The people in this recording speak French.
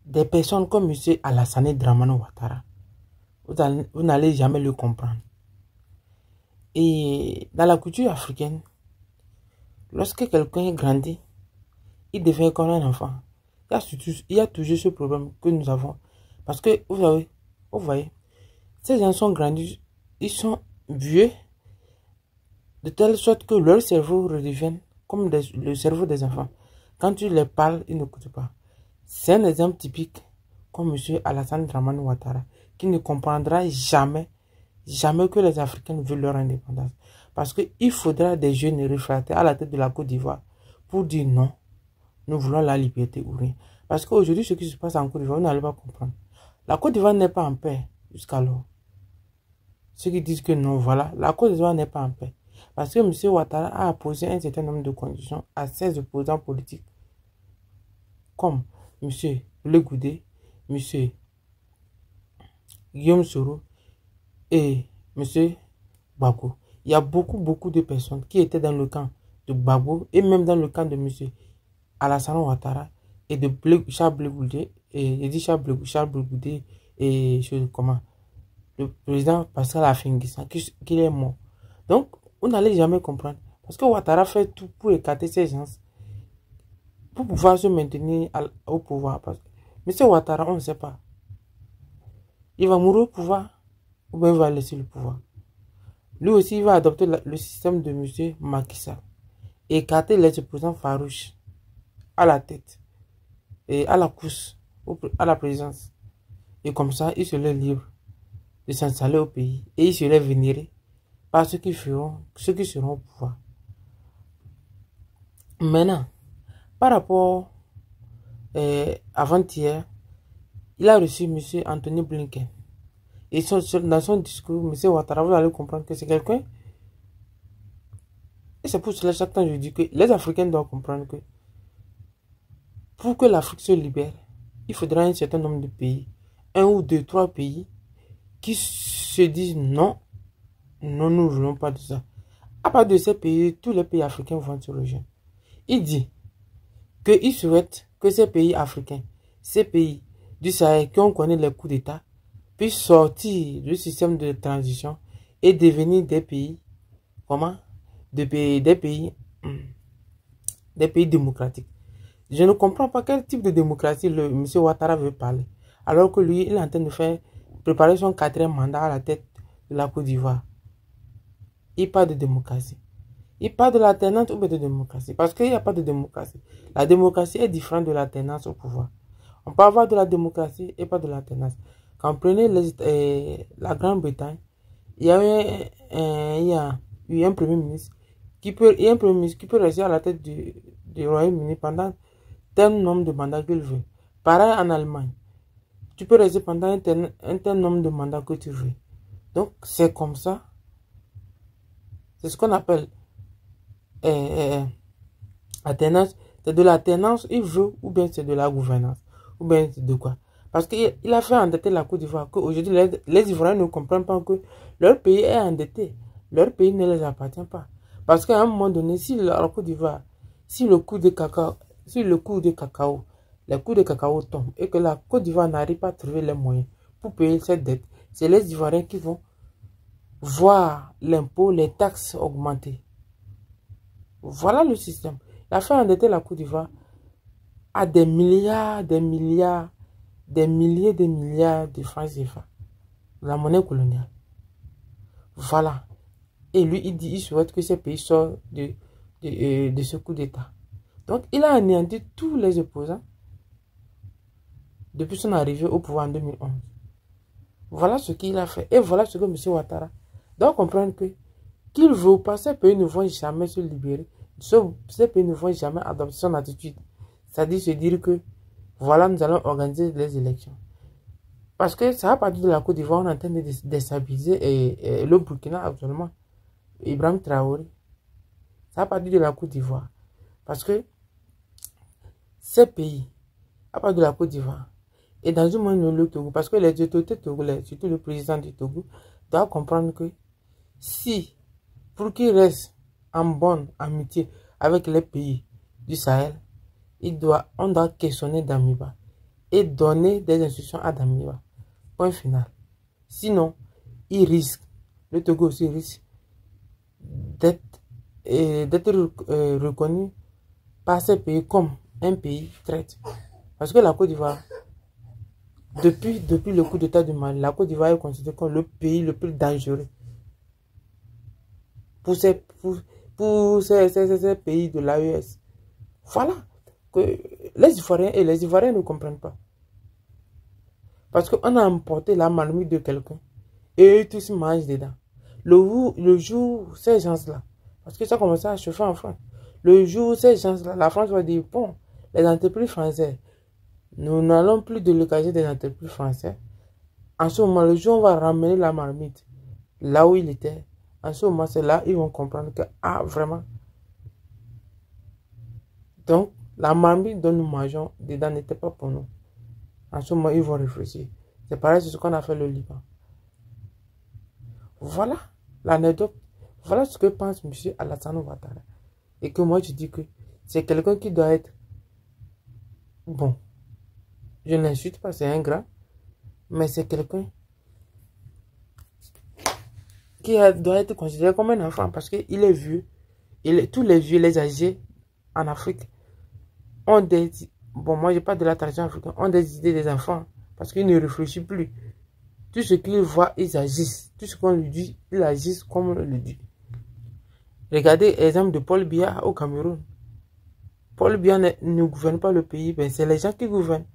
des personnes comme M. Alassane Dramane Ouattara, vous n'allez jamais le comprendre. Et dans la culture africaine, lorsque quelqu'un grandit, il devient comme un enfant. Il y a toujours ce problème que nous avons. Parce que, vous voyez, ces gens sont grandis, ils sont vieux, de telle sorte que leur cerveau redevient comme le cerveau des enfants. Quand tu les parles, ils n'écoutent pas. C'est un exemple typique comme M. Alassane Dramane Ouattara, qui ne comprendra jamais que les Africains veulent leur indépendance. Parce qu'il faudra des jeunes réfractaires à la tête de la Côte d'Ivoire pour dire non, nous voulons la liberté ou rien. Parce qu'aujourd'hui, ce qui se passe en Côte d'Ivoire, vous n'allez pas comprendre. La Côte d'Ivoire n'est pas en paix jusqu'alors. Ceux qui disent que non, voilà, la Côte d'Ivoire n'est pas en paix. Parce que M. Ouattara a posé un certain nombre de conditions à ses opposants politiques, comme M. Le Goudé, M. Guillaume Soro et M. Gbagbo. Il y a beaucoup de personnes qui étaient dans le camp de Gbagbo et même dans le camp de M. Alassane Ouattara et de Charles Blé Goudé, et comment, le président Pascal Afingissa, qu'il est mort. Donc, vous n'allez jamais comprendre. Parce que Ouattara fait tout pour écarter ces gens, pour pouvoir se maintenir au pouvoir. Mais Ouattara, on ne sait pas. Il va mourir au pouvoir ou bien il va laisser le pouvoir. Lui aussi, il va adopter le système de M. Macky Sall. Écarter les opposants farouches à la tête et à la course, à la présidence. Et comme ça, il serait libre de s'installer au pays. Et il serait vénéré par ceux qui seront au pouvoir. Maintenant, par rapport avant-hier, il a reçu M. Anthony Blinken. Et dans son discours, M. Ouattara, vous allez comprendre que c'est quelqu'un. Et c'est pour cela chaque temps je dis que les Africains doivent comprendre que pour que l'Afrique se libère, il faudra un certain nombre de pays, 1 ou 2, 3 pays, qui se disent non, nous ne voulons pas de ça. À part de ces pays, tous les pays africains vont se rejoindre. Il dit qu'il souhaite que ces pays africains, ces pays du Sahel qui ont connu les coups d'État, puissent sortir du système de transition et devenir des pays, comment? Des pays démocratiques. Je ne comprends pas quel type de démocratie M. Ouattara veut parler. Alors que lui, il est en train de préparer son 4e mandat à la tête de la Côte d'Ivoire. Il parle de démocratie. Il parle de l'alternance ou de démocratie. Parce qu'il n'y a pas de démocratie. La démocratie est différente de l'alternance au pouvoir. On peut avoir de la démocratie et pas de l'alternance. Quand on prenait la Grande-Bretagne, il y a eu un premier ministre qui peut rester à la tête du Royaume-Uni pendant tel nombre de mandats qu'il veut. Pareil en Allemagne. Tu peux rester pendant un tel nombre de mandats que tu veux. Donc, c'est comme ça. C'est ce qu'on appelle alternance. C'est de l'alternance, il veut, ou bien c'est de la gouvernance. Ou bien c'est de quoi. Parce qu'il a fait endetter la Côte d'Ivoire. Qu'aujourd'hui, les Ivoiriens ne comprennent pas que leur pays est endetté. Leur pays ne les appartient pas. Parce qu'à un moment donné, si la Côte d'Ivoire, si le cours de cacao, les cours de cacao tombent et que la Côte d'Ivoire n'arrive pas à trouver les moyens pour payer cette dette, c'est les Ivoiriens qui vont voir l'impôt, les taxes augmenter. Voilà le système. Il a fait endetter la Côte d'Ivoire à des milliards, des milliards, des milliers de milliards de francs CFA. La monnaie coloniale. Voilà. Et lui, il souhaite que ces pays sortent de ce coup d'État. Donc, il a anéanti tous les opposants depuis son arrivée au pouvoir en 2011. Voilà ce qu'il a fait. Et voilà ce que M. Ouattara doit comprendre qu'il veut ou pas, ces pays ne vont jamais se libérer. Ces pays ne vont jamais adopter son attitude. C'est-à-dire se dire que, voilà, nous allons organiser les élections. Parce que ça va partir de la Côte d'Ivoire, on est en train de déstabiliser le Burkina actuellement. Ibrahim Traoré. Ça va partir de la Côte d'Ivoire. Parce que ces pays, à part de la Côte d'Ivoire, et dans un moment le Togo, parce que les autorités togolaises, surtout le président du Togo, doivent comprendre que si, pour qu'il reste en bonne amitié avec les pays du Sahel, on doit questionner Damiba. et donner des instructions à Damiba. Point final. Sinon, il risque, le Togo aussi risque d'être reconnu par ces pays comme un pays traître. Parce que la Côte d'Ivoire, depuis le coup d'État du Mali, la Côte d'Ivoire est considérée comme le pays le plus dangereux pour ces pays de l'AES. Voilà que les Ivoiriens et les Ivoiriens ne comprennent pas. Parce qu'on a emporté la marmite de quelqu'un et eux tous mangent dedans. Le jour, ces gens-là, parce que ça commence à chauffer en France, le jour où ces gens-là, la France va dire, bon, les entreprises françaises, nous n'allons plus délocaliser des entreprises françaises. En ce moment, le jour où on va ramener la marmite là où il était, en ce moment, c'est là ils vont comprendre que, ah, vraiment. Donc, la marmite dont nous mangeons dedans n'était pas pour nous. En ce moment, ils vont réfléchir. C'est pareil, c'est ce qu'on a fait le Liban. Voilà l'anecdote. Voilà ce que pense M. Alassane Ouattara. Et que moi, je dis que c'est quelqu'un qui doit être bon. Je ne l'insulte pas, c'est un grand. Mais c'est quelqu'un qui doit être considéré comme un enfant parce qu'il est vieux. Tous les vieux, les âgés en Afrique ont des... Bon, moi, je parle de la tradition africaine. Ont des idées des enfants parce qu'ils ne réfléchissent plus. Tout ce qu'ils voient, ils agissent. Tout ce qu'on lui dit, ils agissent comme on le dit. Regardez l'exemple de Paul Biya au Cameroun. Paul Biya ne gouverne pas le pays, ben c'est les gens qui gouvernent.